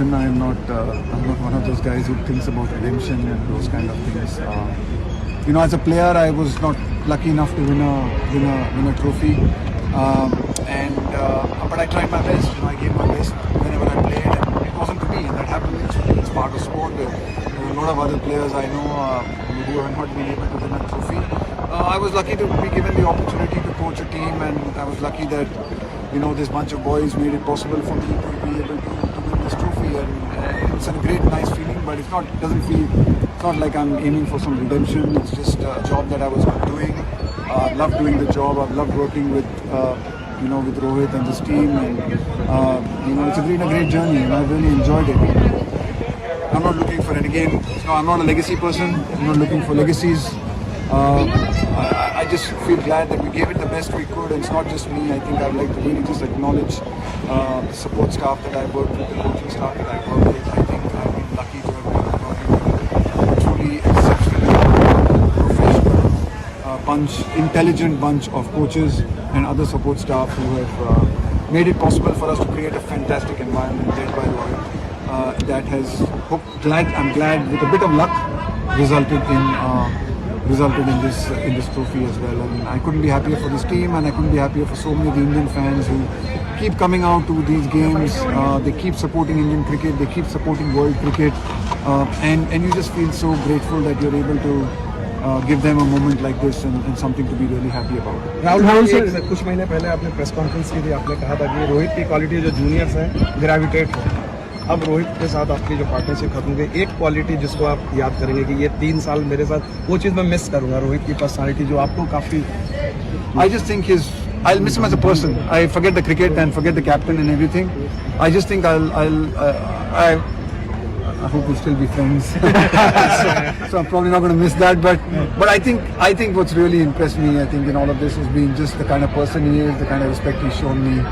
redemption. I'm not one of those guys who thinks about redemption and those kind of things. As a player, I was not lucky enough to win a trophy, but I tried my best. I gave my best whenever I played, and it wasn't to me. That happened. It's part of sport. There are a lot of other players I know who have not been able to win a trophy. I was lucky to be given the opportunity to coach a team, and I was lucky that this bunch of boys made it possible for me to be able to win this trophy. And it's a great, nice feeling. But it's not like I'm aiming for some redemption. It's just a job that I was doing. I love doing the job. I've loved working with with Rohit and this team, and it's been a great journey, and I really enjoyed it. I'm not looking for it again. I'm not a legacy person. I'm not looking for legacies. I just feel glad that we gave it the best we could, and it's not just me. I think I'd like to really just acknowledge the support staff that I worked with, the coaching staff that I worked with. I think I've been lucky to have been working with a truly exceptional, professional, intelligent bunch of coaches and other support staff who have made it possible for us to create a fantastic environment led by Rohit that has, I'm glad, with a bit of luck, resulted in this trophy as well. And I couldn't be happier for this team, and I couldn't be happier for so many of the Indian fans who keep coming out to these games. They keep supporting Indian cricket, they keep supporting world cricket, and you just feel so grateful that you're able to give them a moment like this and something to be really happy about. Rahul sir, कुछ महीने पहले आपने press conference की थी, आपने कहा था कि रोहित की क्वालिटी जो जूनियर्स हैं ग्रेविटेट हो। अब रोहित के साथ आपकी जो पार्टनरशिप खत्म गई, एक क्वालिटी जिसको आप याद करेंगे कि ये 3 साल मेरे साथ, वो चीज़ मैं मिस करूंगा, रोहित की पर्सनालिटी जो आपको काफ़ी। I just think I'll miss him as a person. I forget the cricket and forget the captain and everything. I just think I hope we'll still be friends. so I'm probably not going to miss that. But I think what's really impressed me, I think, in all of this has been just the kind of person he is, the kind of respect he's shown me.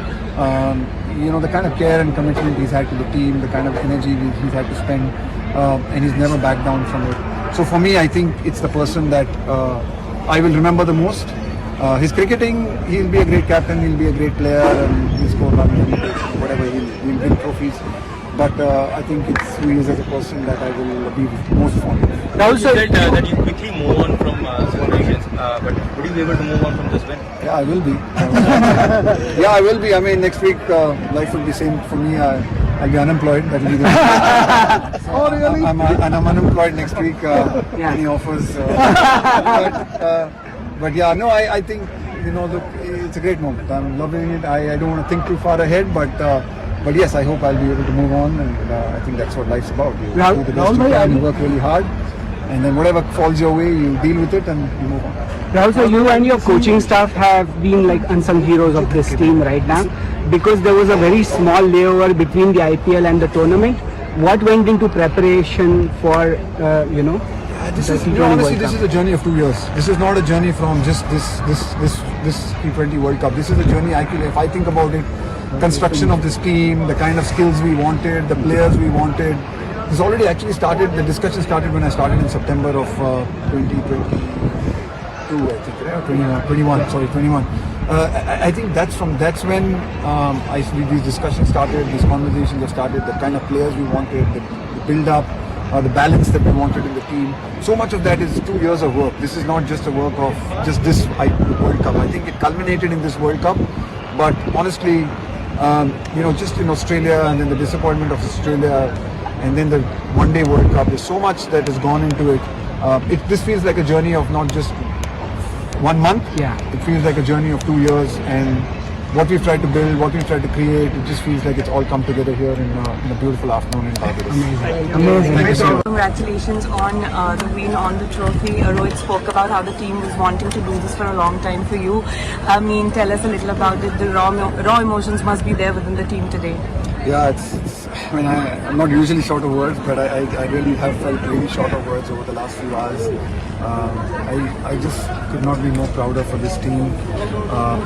The kind of care and commitment he's had to the team, the kind of energy he's had to spend, and he's never backed down from it. So for me, I think it's the person that I will remember the most. His cricketing, he'll be a great captain, he'll be a great player, and he'll score runs, whatever, he'll win trophies. But I think it's who he is as a person that I will be most fond of. Now, you said that you quickly move on from situations, but would you be able to move on from this win? Yeah, I will be. Yeah, I will be. I mean, next week life will be same for me. I'll be unemployed. That will be the Oh, really? I'm unemployed next week. Any offers? But yeah, no, I think look, it's a great moment. I'm loving it. I don't want to think too far ahead, but yes, I hope I'll be able to move on, and I think that's what life's about. You do the best you can, you work really hard, and then whatever falls your way, you deal with it and you move on. Rahul sir, you and your coaching staff have been like unsung heroes of this team right now, because there was a very small layover between the IPL and the tournament. What went into preparation for This is a journey of 2 years. This is not a journey from just this T20 World Cup. This is a journey. If I think about it, construction of this team, the kind of skills we wanted, the players we wanted. This already actually started. The discussion started when I started in September of 2022, I think, right? 21. Sorry, 21. I think that's when these discussions started. These conversations have started. The kind of players we wanted, the build-up. The balance that we wanted in the team. So much of that is 2 years of work. This is not just a work of just this World Cup. I think it culminated in this World Cup. But honestly, just in Australia, and then the disappointment of Australia, and then the one-day World Cup, there's so much that has gone into it. This feels like a journey of not just 1 month. Yeah. It feels like a journey of 2 years, and what we've tried to build, what we've tried to create, it just feels like it's all come together here in a beautiful afternoon in Barbados. Amazing. Thank you so much. Congratulations on the win, on the trophy. Rohit spoke about how the team was wanting to do this for a long time for you. I mean, tell us a little about it. The raw emotions must be there within the team today. Yeah, I'm not usually short of words, but I really have felt really short of words over the last few hours. I just could not be more prouder for this team.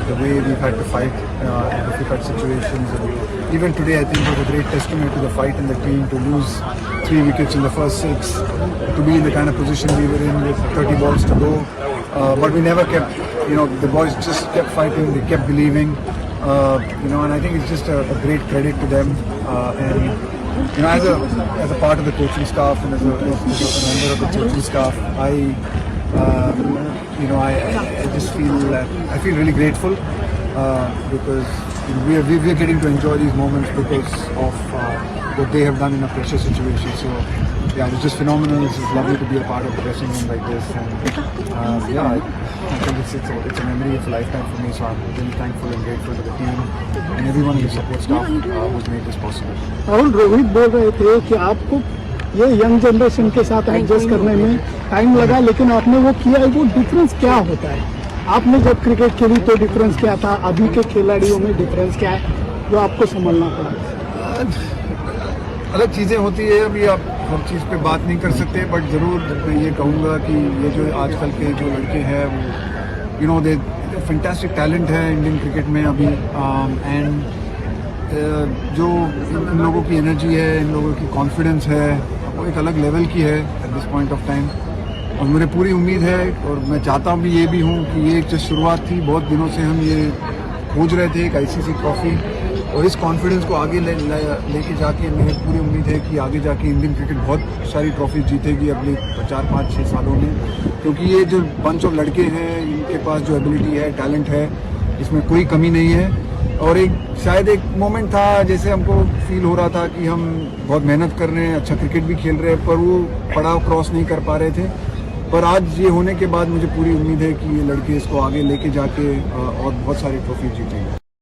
The way we've had to fight in difficult situations. And even today, I think it was a great testament to the fight in the team to lose 3 wickets in the first 6, to be in the kind of position we were in with 30 balls to go. But we never kept, the boys just kept fighting, they kept believing. And I think it's just a great credit to them. And you know, as a part of the coaching staff and as a member of the coaching staff, I just feel really grateful because we are getting to enjoy these moments because of what they have done in a pressure situation. So yeah, it's just phenomenal. It's just lovely to be a part of a dressing room like this, and I think it's a memory of a lifetime for me. So I'm really thankful and grateful to the team and everyone in the support staff who's made this possible. Rahul, Rohit बोल रहे थे कि आपको ये young generation के साथ adjust करने में टाइम लगा, लेकिन आपने वो किया। वो डिफरेंस क्या होता है? आपने जब क्रिकेट खेली तो डिफरेंस क्या था, अभी के खिलाड़ियों में डिफरेंस क्या है जो आपको संभालना पड़ा? अलग चीज़ें होती है, अभी आप हर चीज़ पे बात नहीं कर सकते, बट ज़रूर मैं ये कहूँगा कि ये जो आजकल के जो लड़के हैं वो दे फैंटास्टिक टैलेंट है इंडियन क्रिकेट में अभी, एंड जो इन लोगों की एनर्जी है, इन लोगों की कॉन्फिडेंस है, वो एक अलग लेवल की है at this point of time. और मुझे पूरी उम्मीद है और मैं चाहता भी ये भी हूँ कि ये एक जो शुरुआत थी, बहुत दिनों से हम ये खोज रहे थे एक ICC ट्रॉफी, और इस कॉन्फिडेंस को आगे लेके जाके मेरी पूरी उम्मीद है कि आगे जाके इंडियन क्रिकेट बहुत सारी ट्रॉफी जीतेगी अगले 4, 5, 6 सालों में, क्योंकि ये जो बंच ऑफ लड़के हैं इनके पास जो एबिलिटी है, टैलेंट है, इसमें कोई कमी नहीं है। और शायद एक मोमेंट था जैसे हमको फील हो रहा था कि हम बहुत मेहनत कर रहे हैं, अच्छा क्रिकेट भी खेल रहे हैं, पर वो पड़ाव क्रॉस नहीं कर पा रहे थे। पर आज ये होने के बाद मुझे पूरी उम्मीद है कि ये लड़के इसको आगे लेके जाके और बहुत सारी ट्रॉफी जीतेंगे।